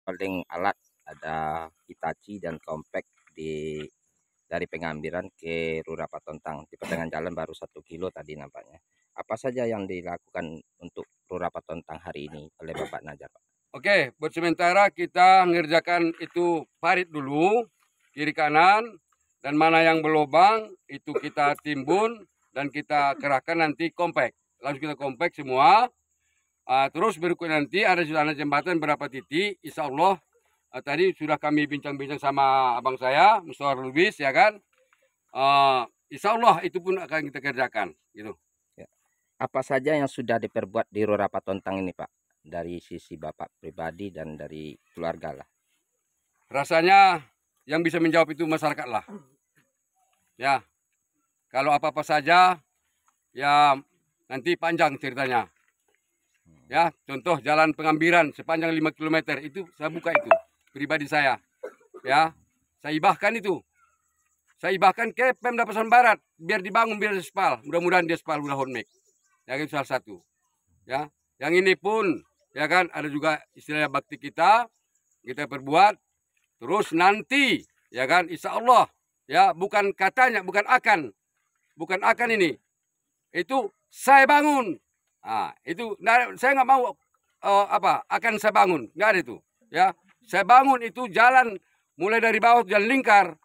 holding alat, ada Hitachi dan Compact dari Pengambiran ke Rura Patontang di pertengahan jalan baru 1 kilo tadi nampaknya. Apa saja yang dilakukan untuk Rura Patontang hari ini oleh Bapak Najar, Pak? Oke, buat sementara kita mengerjakan itu parit dulu, kiri kanan, dan mana yang berlubang itu kita timbun dan kita kerahkan nanti compact. Langsung kita compact semua. Terus berikutnya nanti sudah ada jembatan berapa titik, insya Allah. Tadi sudah kami bincang-bincang sama abang saya, Mr. Lubis, ya kan. Insya Allah itu pun akan kita kerjakan, gitu. Ya. Apa saja yang sudah diperbuat di Rura Patontang ini, Pak? Dari sisi Bapak pribadi dan dari keluarga lah. Rasanya yang bisa menjawab itu masyarakat lah. Ya, kalau apa-apa saja, ya nanti panjang ceritanya. Ya, contoh jalan Pengambiran sepanjang 5 km itu saya buka itu pribadi saya. Ya, saya ibahkan itu. Saya ibahkan ke Pemda Pasaman Barat biar dibangun biar dispal. Mudah-mudahan dispal udah hot mix. Ya, itu salah satu. Ya, yang ini pun ya kan ada juga istilah bakti kita perbuat. Terus nanti ya kan insya Allah ya bukan katanya bukan akan ini itu saya bangun. Itu saya nggak mau akan saya bangun, nggak ada itu ya. Saya bangun itu jalan mulai dari bawah jalan lingkar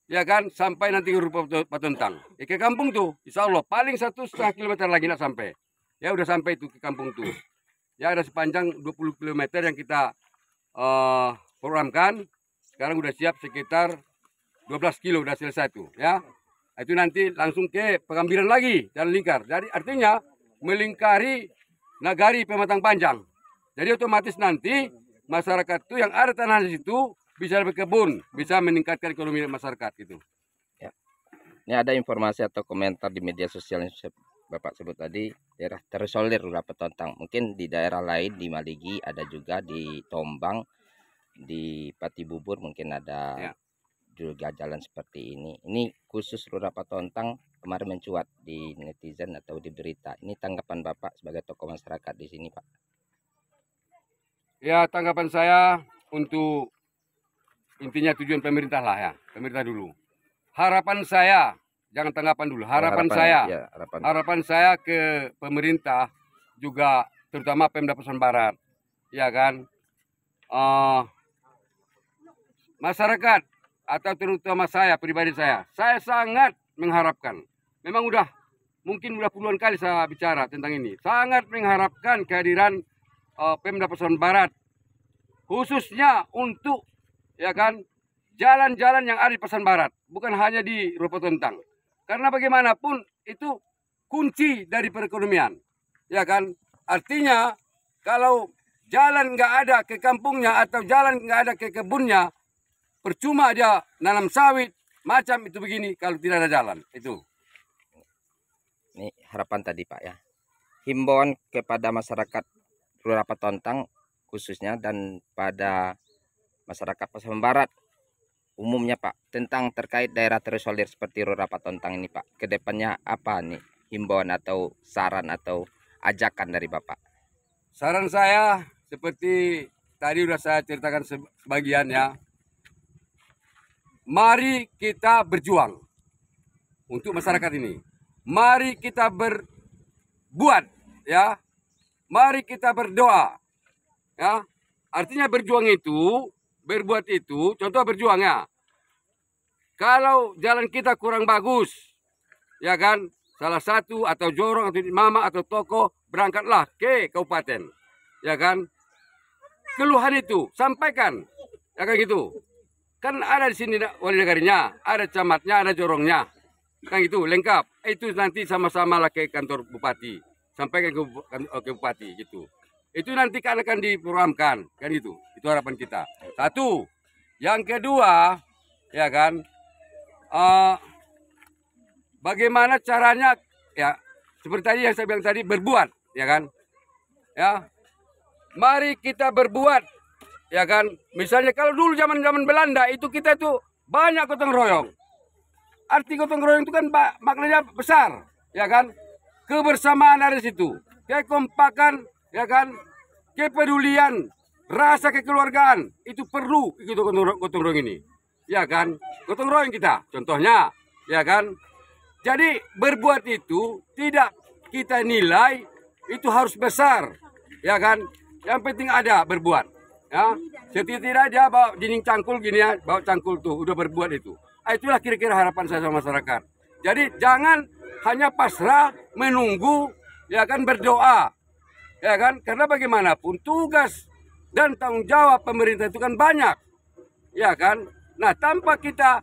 ya kan sampai nanti ke Rura Patontang ke kampung tuh insya Allah paling 1,5 kilometer lagi nak sampai ya udah sampai itu ke kampung tuh ya ada sepanjang 20 km yang kita programkan. Sekarang udah siap sekitar 12 kilo udah selesai tuh ya. Itu nanti langsung ke Pengambiran lagi jalan lingkar. Jadi artinya melingkari nagari Pematang Panjang. Jadi otomatis nanti masyarakat itu yang ada tanah di situ bisa berkebun, bisa meningkatkan ekonomi masyarakat gitu. Ya. Ini ada informasi atau komentar di media sosial yang Bapak sebut tadi, daerah terisolir Rura Patontang. Mungkin di daerah lain di Maligi, ada juga di Tombang, di Pati Bubur mungkin ada ya. Juga jalan seperti ini. Ini khusus Rura Patontang kemarin mencuat di netizen atau di berita. Ini tanggapan Bapak sebagai tokoh masyarakat di sini, Pak? Ya, tanggapan saya untuk intinya tujuan pemerintah lah ya, pemerintah dulu. Harapan saya, jangan tanggapan dulu. Harapan saya ke pemerintah juga terutama Pemda Pasaman Barat, ya kan. Masyarakat atau terutama saya pribadi saya sangat mengharapkan. Memang mungkin puluhan kali saya bicara tentang ini. Sangat mengharapkan kehadiran Pemda Pasaman Barat, khususnya untuk ya kan jalan-jalan yang ada di Pasaman Barat, bukan hanya di Rura Patontang. Karena bagaimanapun itu kunci dari perekonomian, ya kan. Artinya kalau jalan nggak ada ke kampungnya atau jalan nggak ada ke kebunnya, percuma dia nanam sawit macam itu begini kalau tidak ada jalan itu. Ini harapan tadi Pak ya. Himbauan kepada masyarakat Rura Patontang khususnya dan pada masyarakat Pasaman Barat umumnya Pak tentang terkait daerah terisolir seperti Rura Patontang ini Pak. Kedepannya apa nih himbauan atau saran atau ajakan dari Bapak? Saran saya seperti tadi sudah saya ceritakan sebagian ya. Mari kita berjuang untuk masyarakat ini. Mari kita berbuat ya. Mari kita berdoa ya. Artinya berjuang itu, berbuat itu, contoh berjuang ya. Kalau jalan kita kurang bagus, ya kan, salah satu atau jorong atau mama atau toko berangkatlah ke kabupaten, ya kan. Keluhan itu sampaikan, ya kan gitu. Kan ada di sini wali negarinya, ada camatnya, ada jorongnya, kan gitu lengkap. Itu nanti sama-sama lah ke kantor bupati, sampaikan ke bupati gitu. Itu nanti akan diprogramkan, kan gitu. Itu harapan kita. Satu, yang kedua, ya kan, bagaimana caranya, ya seperti tadi yang saya bilang tadi berbuat, ya kan, ya. Mari kita berbuat. Ya kan, misalnya kalau dulu zaman Belanda itu kita tuh banyak gotong royong. Arti gotong royong itu kan maknanya besar, ya kan? Kebersamaan ada di situ, kekompakan, ya kan? Kepedulian rasa kekeluargaan itu perlu ikut gotong royong ini, ya kan? Gotong royong kita, contohnya, ya kan? Jadi berbuat itu tidak kita nilai itu harus besar, ya kan? Yang penting ada berbuat, ya. Setidak dia bawa dinding cangkul gini ya, bawa cangkul tuh, udah berbuat itu. Itulah kira-kira harapan saya sama masyarakat. Jadi jangan hanya pasrah menunggu, ya kan, berdoa, ya kan? Karena bagaimanapun tugas dan tanggung jawab pemerintah itu kan banyak, ya kan? Nah, tanpa kita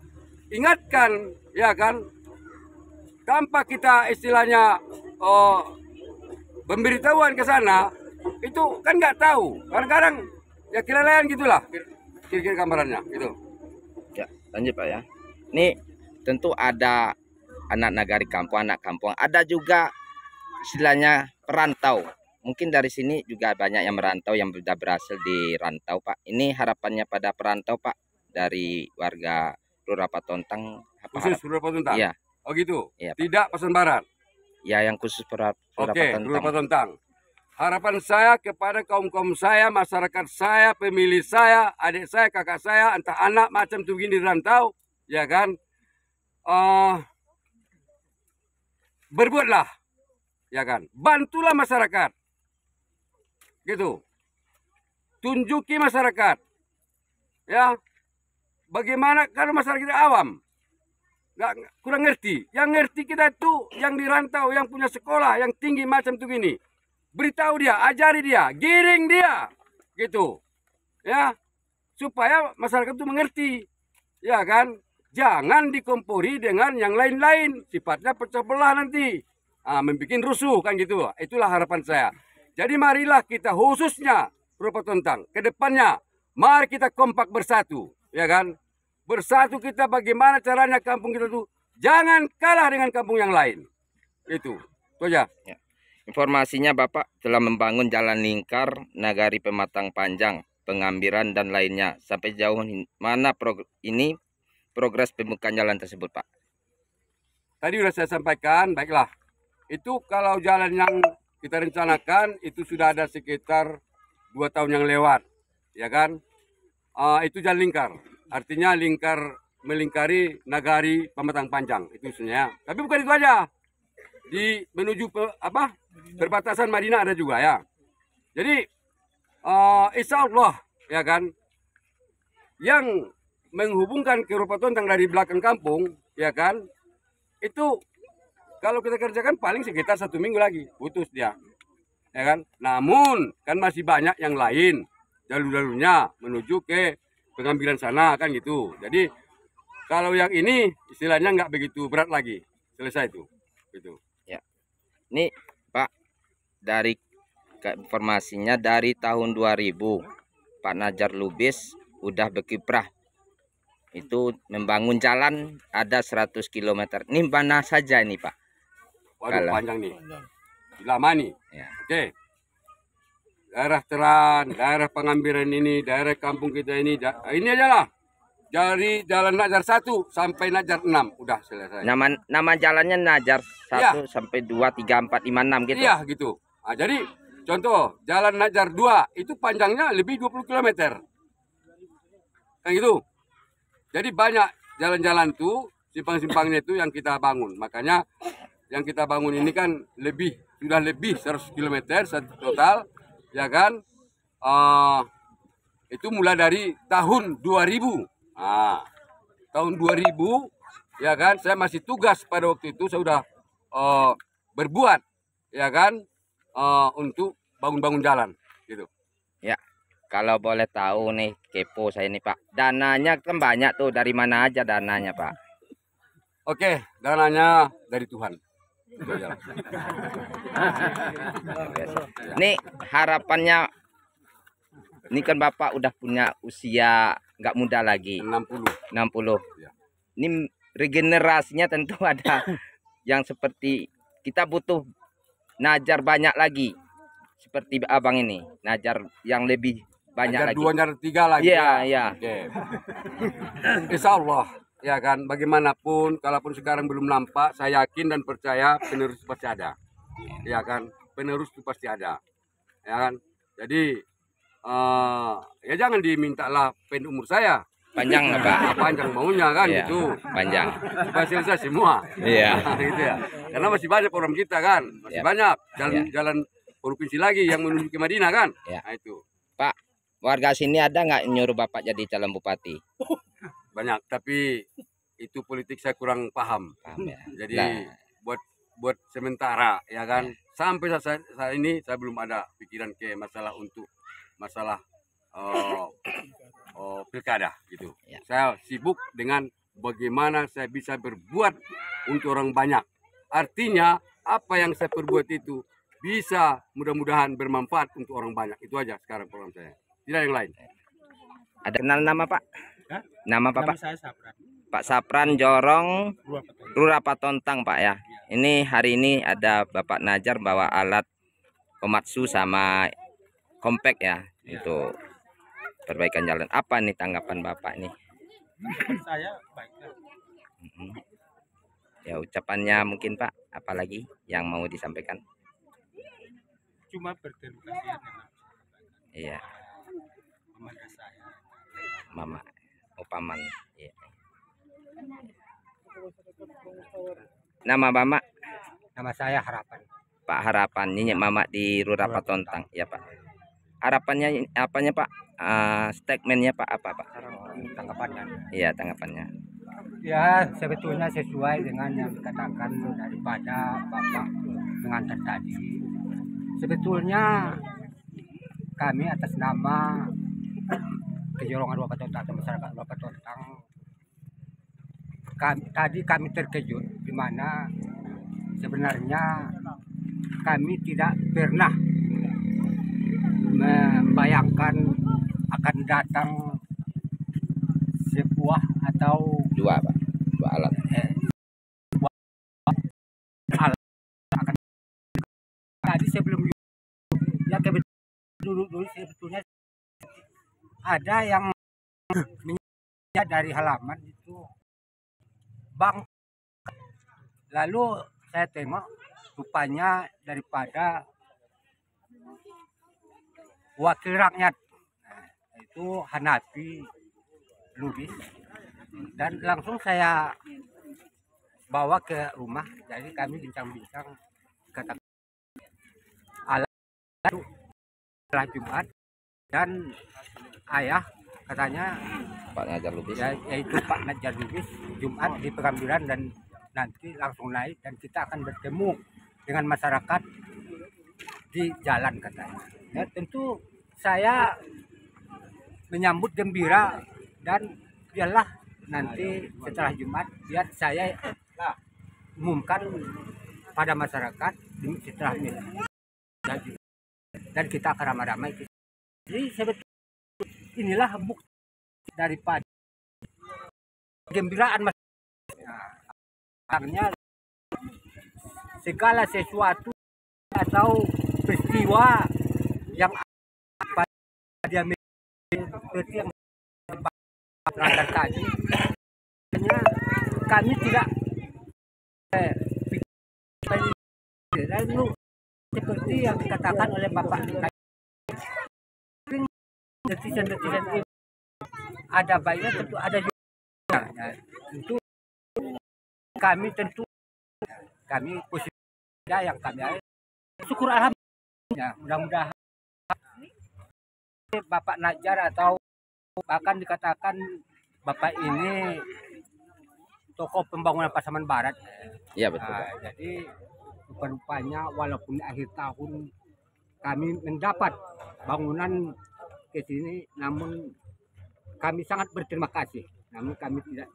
ingatkan, ya kan, tanpa kita istilahnya pemberitahuan ke sana, itu kan nggak tahu. Kadang-kadang ya kelalaian gitulah, kira-kira gambarannya gitu. Ya, lanjut Pak ya. Ini tentu ada anak nagari kampung, anak kampung, ada juga istilahnya perantau. Mungkin dari sini juga banyak yang merantau, yang sudah berhasil di rantau, Pak. Ini harapannya pada perantau, Pak, dari warga Rurapa Tontang. Khusus Rurapa Tontang? Iya. Oh gitu? Iya, Pak. Tidak Pasaman Barat? Ya, yang khusus Rurapa Tontang. Rurapa Tontang. Harapan saya kepada kaum-kaum saya, masyarakat saya, pemilih saya, adik saya, kakak saya, entah anak macam tuh gini di rantau, ya kan? Berbuatlah, ya kan? Bantulah masyarakat. Gitu. Tunjuki masyarakat. Ya. Bagaimana kalau masyarakat awam? Kurang ngerti. Yang ngerti kita itu yang di rantau, yang punya sekolah, yang tinggi macam tuh gini. Beritahu dia, ajari dia, giring dia. Gitu. Ya. Supaya masyarakat itu mengerti. Ya kan? Jangan dikompori dengan yang lain-lain. Sifatnya pecah belah nanti. Membuat rusuh kan gitu. Itulah harapan saya. Jadi marilah kita khususnya Rurapa Tontang. Kedepannya, mari kita kompak bersatu. Ya kan? Bersatu kita bagaimana caranya kampung kita tuh. Jangan kalah dengan kampung yang lain. Itu aja. Ya. Informasinya Bapak telah membangun jalan lingkar, nagari pematang panjang, pengambiran dan lainnya. Sampai jauh mana progres pembukaan jalan tersebut, Pak? Tadi sudah saya sampaikan, baiklah. Itu kalau jalan yang kita rencanakan itu sudah ada sekitar 2 tahun yang lewat, ya kan? Itu jalan lingkar, artinya melingkari nagari pematang panjang itu sebenarnya. Tapi bukan itu aja, menuju perbatasan Madinah ada juga ya. Jadi insya Allah, ya kan, yang menghubungkan ke Rurapa Tontang dari belakang kampung, ya kan, itu kalau kita kerjakan paling sekitar 1 minggu lagi putus dia, ya kan. Namun kan masih banyak yang lain jalur-jalurnya menuju ke pengambilan sana kan gitu. Jadi kalau yang ini istilahnya nggak begitu berat lagi, selesai itu. Gitu. Ya, ini Pak, dari informasinya dari tahun 2000 Pak Najar Lubis udah berkiprah itu membangun jalan ada 100 km. Ini mana saja ini Pak? Waduh, panjang nih, lama nih. Ya. Oke. Daerah Teran, daerah pengambilan ini, daerah kampung kita ini aja lah. Dari Jalan Najar 1 sampai Najar 6 udah selesai. Nama jalannya Najar 1 ya. Sampai 2, 3, 4, 5, 6 gitu. Iya gitu. Jadi contoh Jalan Najar 2 itu panjangnya lebih 20 km. Kan gitu. Jadi banyak jalan-jalan tuh, simpang-simpangnya itu yang kita bangun. Makanya yang kita bangun ini kan sudah lebih 100 km total, ya kan? Itu mulai dari tahun 2000. Tahun 2000, ya kan? Saya masih tugas pada waktu itu, saya sudah berbuat, ya kan? Untuk bangun-bangun jalan, gitu. Ya. Kalau boleh tahu nih, kepo saya nih Pak. Dananya kan banyak tuh, dari mana aja dananya Pak? Oke, dananya dari Tuhan. Itu aja. Ini harapannya, ini kan Bapak udah punya usia nggak muda lagi. 60. Ya. Ini regenerasinya tentu ada yang seperti kita butuh Najar banyak lagi. Seperti abang ini, Najar yang lebih banyak Najar lagi. 2, Najar 3 lagi. Iya, iya. Oke. Insya Allah, ya kan, bagaimanapun, kalaupun sekarang belum nampak, saya yakin dan percaya penerus pasti ada. Ya kan, penerus itu pasti ada. Ya kan, jadi ya jangan dimintalah pendek umur saya. Panjang Pak. Panjang maunya kan Iya, itu. panjang. Supaya selesai semua. Iya. Gitu ya. Karena masih banyak program kita kan, masih Iya. banyak jalan provinsi lagi yang menuju ke Madinah kan. Iya. Nah itu Pak, warga sini ada nggak nyuruh Bapak jadi calon bupati? banyak, tapi itu politik saya kurang paham. Paham ya? Jadi Nah. buat sementara ya kan. Sampai saat ini saya belum ada pikiran ke masalah pilkada gitu. Ya. Saya sibuk dengan bagaimana saya bisa berbuat untuk orang banyak. Artinya apa yang saya perbuat itu bisa mudah-mudahan bermanfaat untuk orang banyak. Itu aja sekarang program saya. Tidak yang lain. Ada kenal nama Pak? Hah? Nama Pak? Nama saya Sapran. Pak Sapran Jorong Purwapetontang. Lurah Patontang Pak ya. Ini hari ini ada Bapak Najar bawa alat Komatsu sama compact ya. Itu perbaikan jalan. Apa nih tanggapan Bapak nih? Menurut saya baiklah. Ya ucapannya mungkin Pak, apalagi yang mau disampaikan? Cuma berterima kasih dengan Iya, kepada saya. Mama, Paman. Iya. Nama Bapak? Nama saya Harapan. Pak Harapan, nyinyek Mama di Lurah Patontang. Ya Pak. Harapannya apanya Pak? Statementnya Pak apa Pak? Tanggapannya. Iya tanggapannya. Ya sebetulnya sesuai dengan yang dikatakan daripada Bapak pengantar tadi. Sebetulnya kami atas nama Kejorongan Purwapetontang atau masyarakat Purwapetontang, tadi kami terkejut di mana sebenarnya kami tidak pernah membayangkan akan datang sebuah atau Dua Pak, dua alat. tadi sebelum ya dulu sebetulnya ada yang dari halaman itu bang, lalu saya tengok rupanya daripada wakil rakyat, itu Hanafi Lubis, dan langsung saya bawa ke rumah. Jadi kami bincang-bincang, kata alat setelah Jumat, dan ayah katanya Pak Najar Lubis. yaitu Pak Najar Lubis Jumat di pengambilan, dan nanti langsung naik dan kita akan bertemu dengan masyarakat di jalan katanya. Ya, tentu saya menyambut gembira, dan biarlah nanti setelah Jumat biar saya umumkan pada masyarakat setelah ini, dan kita akan ramai-ramai. Jadi sebetulnya inilah bukti daripada gembiraan masyarakat. Artinya segala sesuatu atau peristiwa yang dia seperti yang pelanggar tadi, kami tidak lalu seperti yang dikatakan oleh Bapak, netizen ini ada baiknya, tentu ada juga. Ya, tentu kami positif yang kami syukur alhamdulillah. Mudah-mudahan Bapak Najar atau bahkan dikatakan Bapak ini tokoh pembangunan Pasaman Barat. Iya betul. Nah, jadi rupanya walaupun akhir tahun kami mendapat bangunan ke sini, namun kami sangat berterima kasih. Namun kami tidak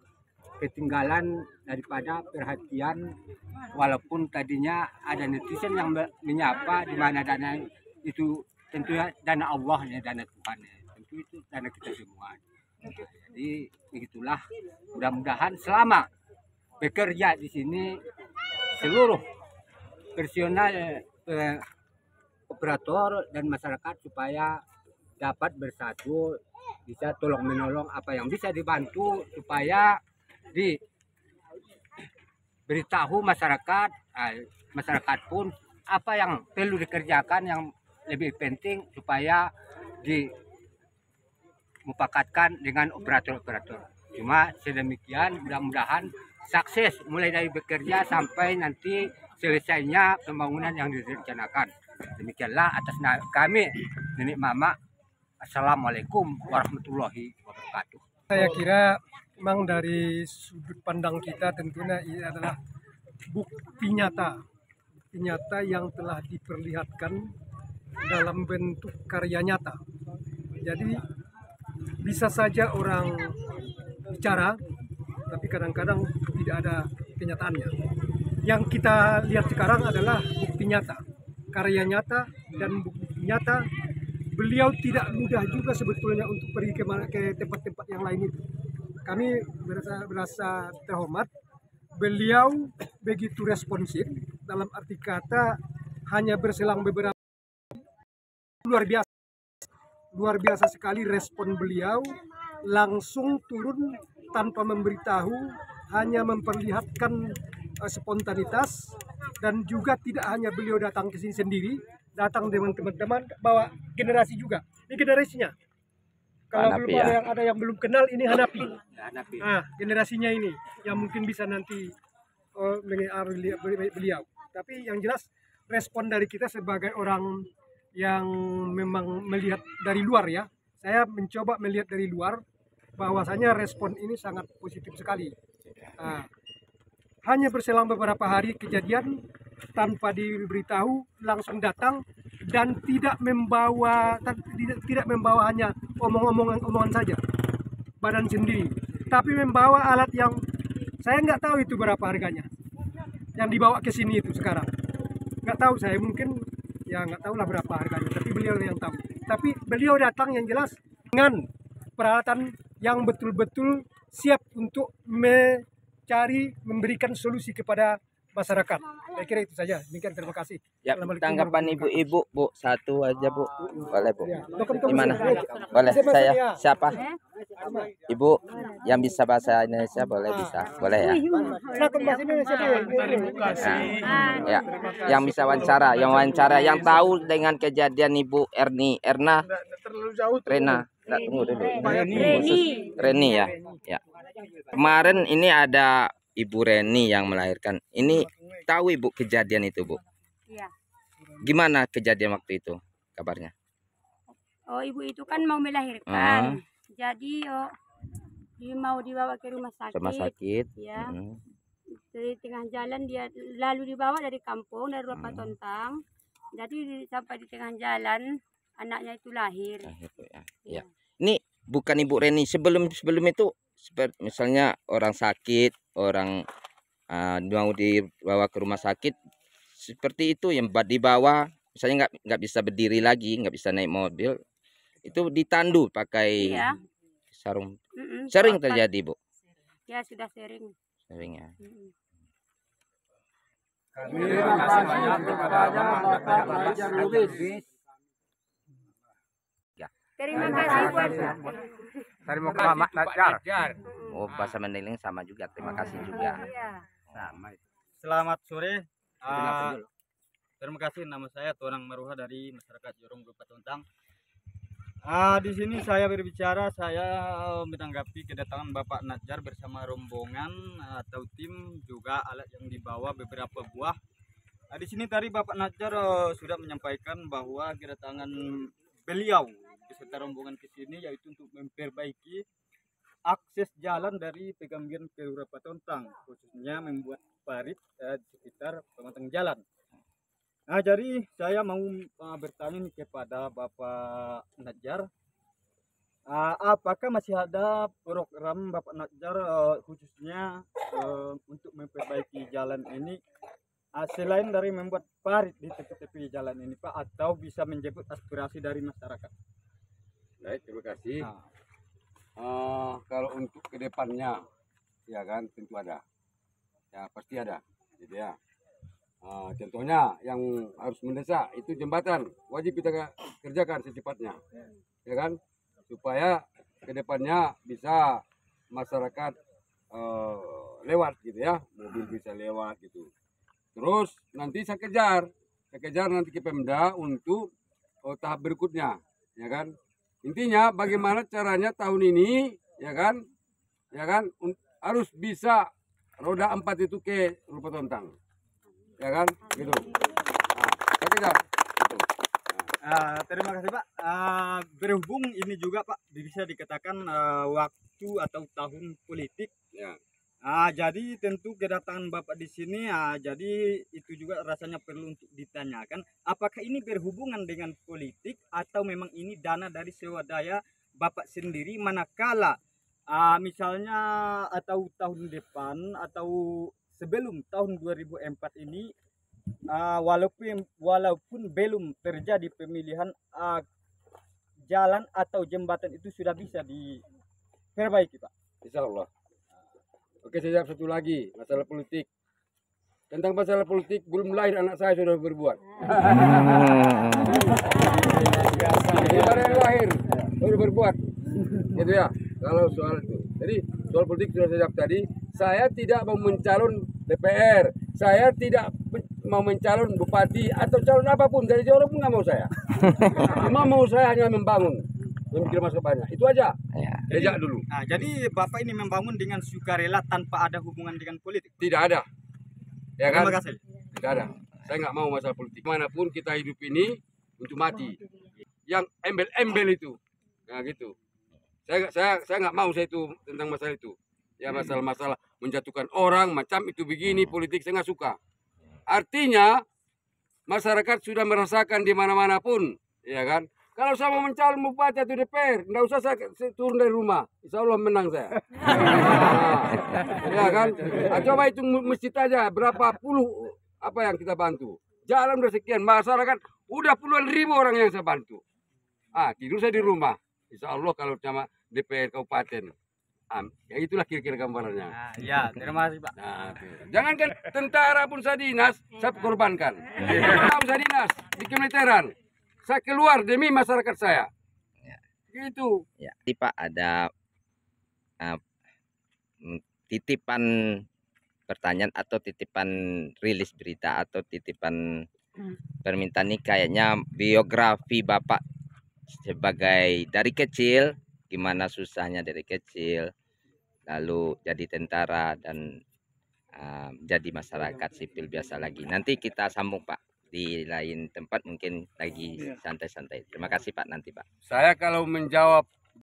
ketinggalan daripada perhatian, walaupun tadinya ada netizen yang menyapa di mana dana itu tentunya dana Allah ya, dana Tuhan ya. Tentu itu dana kita semua. Jadi begitulah, mudah-mudahan selama bekerja di sini seluruh personal operator dan masyarakat supaya dapat bersatu, bisa tolong menolong apa yang bisa dibantu supaya diberitahu masyarakat, masyarakat pun apa yang perlu dikerjakan yang lebih penting supaya mupakatkan dengan operator-operator. Cuma sedemikian mudah-mudahan sukses mulai dari bekerja sampai nanti selesainya pembangunan yang direncanakan. Demikianlah atas nama kami Nenek Mama. Assalamualaikum warahmatullahi wabarakatuh. Saya kira memang dari sudut pandang kita tentunya ini adalah bukti nyata yang telah diperlihatkan dalam bentuk karya nyata. Jadi bisa saja orang bicara, tapi kadang-kadang tidak ada kenyataannya. Yang kita lihat sekarang adalah bukti nyata, karya nyata dan bukti nyata. Beliau tidak mudah juga sebetulnya untuk pergi ke tempat-tempat yang lain itu. Kami berasa terhormat. Beliau begitu responsif, dalam arti kata hanya berselang beberapa luar biasa sekali respon beliau, langsung turun tanpa memberitahu, hanya memperlihatkan spontanitas, dan juga tidak hanya beliau datang ke sini sendiri, datang dengan teman-teman, bawa generasi juga. Ini generasinya. Kalau Hanapi, belum ada yang belum kenal, ini Hanapi. Hanapi. Generasinya ini yang mungkin bisa nanti beliau. Tapi yang jelas respon dari kita sebagai orang yang memang melihat dari luar ya. Saya mencoba melihat dari luar bahwasanya respon ini sangat positif sekali. Hanya berselang beberapa hari kejadian tanpa diberitahu langsung datang dan tidak membawa hanya omongan saja badan sendiri, tapi membawa alat yang saya nggak tahu itu berapa harganya yang dibawa ke sini itu sekarang. Nggak tahu, saya mungkin ya nggak tahu lah berapa harganya, tapi beliau yang tahu. Tapi beliau datang yang jelas dengan peralatan yang betul-betul siap untuk memberikan solusi kepada masyarakat. Saya kira itu saja. Demikian, terima kasih. Ya, tanggapan ibu-ibu, Bu, satu aja, Bu. Boleh, Bu. Ya. Gimana? Boleh, saya siapa? Ibu yang bisa bahasa Indonesia boleh bisa. Boleh ya? Ya, yang bisa wawancara, yang tahu dengan kejadian Ibu Erna. Rena. Nggak, tunggu dulu. Reni ya. Ya. Kemarin ini ada Ibu Reni yang melahirkan. Ini tahu Ibu kejadian itu, Bu? Iya. Gimana kejadian waktu itu kabarnya? Oh, ibu itu kan mau melahirkan. Jadi dia mau dibawa ke rumah sakit. Rumah sakit. Ya. Dari tengah jalan dia lalu dibawa dari kampung, dari Rumah Tontang. Jadi sampai di tengah jalan anaknya itu lahir. Ya. Ini bukan Ibu Reni sebelum itu misalnya orang sakit, orang mau dibawa ke rumah sakit seperti itu yang dibawa, misalnya nggak bisa berdiri lagi, nggak bisa naik mobil, itu ditandu pakai sarung. Sering terjadi, Bu? Ya, sudah sering. Sering ya. Terima kasih banyak kepada Terima kasih buat Terima kasih Pak Nadjar. Oh, bahasa Mandailing sama juga. Terima kasih juga. Sama. Selamat sore. Terima kasih, nama saya Tonang Maruha dari masyarakat Jorong Rupa Tontang. Di sini saya berbicara, saya menanggapi kedatangan Bapak Nadjar bersama rombongan atau tim, juga alat yang dibawa beberapa buah. Di sini tadi Bapak Nadjar sudah menyampaikan bahwa kedatangan beliau beserta rombongan ke sini yaitu untuk memperbaiki akses jalan dari Pegambian ke Rupa Tontang, khususnya membuat parit di sekitar pematang jalan. Nah, jadi saya mau bertanya nih kepada Bapak Nadjar, apakah masih ada program Bapak Nadjar khususnya untuk memperbaiki jalan ini, selain dari membuat parit di tepi-tepi jalan ini, Pak, atau bisa menjemput aspirasi dari masyarakat? Baik, terima kasih. Kalau untuk kedepannya, ya kan tentu ada, ya pasti ada, gitu ya. Contohnya yang harus mendesak itu jembatan, wajib kita kerjakan secepatnya, ya kan, supaya kedepannya bisa masyarakat lewat, gitu ya, mobil bisa lewat gitu. Terus nanti saya kejar nanti ke Pemda untuk tahap berikutnya, ya kan. Intinya bagaimana caranya tahun ini, ya kan, harus bisa roda 4 itu ke Rupa Tontang, ya kan, gitu. Nah, oke, Jar. Gitu. Terima kasih Pak. Berhubung ini juga Pak bisa dikatakan waktu atau tahun politik. Ya. Jadi tentu kedatangan Bapak di sini, jadi itu juga rasanya perlu untuk ditanyakan, apakah ini berhubungan dengan politik atau memang ini dana dari swadaya Bapak sendiri, manakala misalnya atau tahun depan atau sebelum tahun 2004 ini, walaupun belum terjadi pemilihan, jalan atau jembatan itu sudah bisa diperbaiki Pak. Insya Allah. Oke, saya jawab satu lagi, masalah politik. Tentang masalah politik, belum lahir anak saya sudah berbuat. Baru yang lahir, baru berbuat. Gitu ya, kalau soal itu. Jadi, soal politik sudah saya jawab tadi. Saya tidak mau mencalon DPR. Saya tidak mau mencalon bupati atau calon apapun. Dari Jawa pun nggak mau saya. Cuma mau saya hanya membangun. Memikir masa banyak. Itu aja. Sejak dulu. Jadi Bapak ini membangun dengan sukarela tanpa ada hubungan dengan politik. Tidak ada. Ya kan? Terima kasih. Tidak ada. Saya nggak mau masalah politik. Manapun kita hidup ini untuk mati. Yang embel-embel itu. Nah gitu. Saya nggak mau saya itu tentang masalah itu. Ya masalah-masalah menjatuhkan orang macam itu begini politik saya nggak suka. Artinya masyarakat sudah merasakan di mana-mana pun, ya kan? Kalau saya mau mencalon bupati atau DPR, nggak usah saya turun dari rumah. Insya Allah menang saya. Ya kan? Coba itu masjid aja berapa puluh apa yang kita bantu. Jalan udah sekian, masyarakat udah puluhan ribu orang yang saya bantu. Tidur saya di rumah. Insya Allah kalau sama DPR kabupaten. Ya itulah kira-kira gambarannya. Ya, terima kasih Pak. Jangankan tentara pun saya dinas, saya korbankan. Saya dinas di kemiliteran. Saya keluar demi masyarakat saya. Gitu. Ya, Pak ada titipan pertanyaan atau titipan rilis berita atau titipan permintaan ini kayaknya biografi Bapak sebagai dari kecil, gimana susahnya dari kecil, lalu jadi tentara dan jadi masyarakat sipil biasa lagi. Nanti kita sambung Pak di lain tempat mungkin lagi santai-santai. Terima kasih Pak nanti Pak. Saya kalau menjawab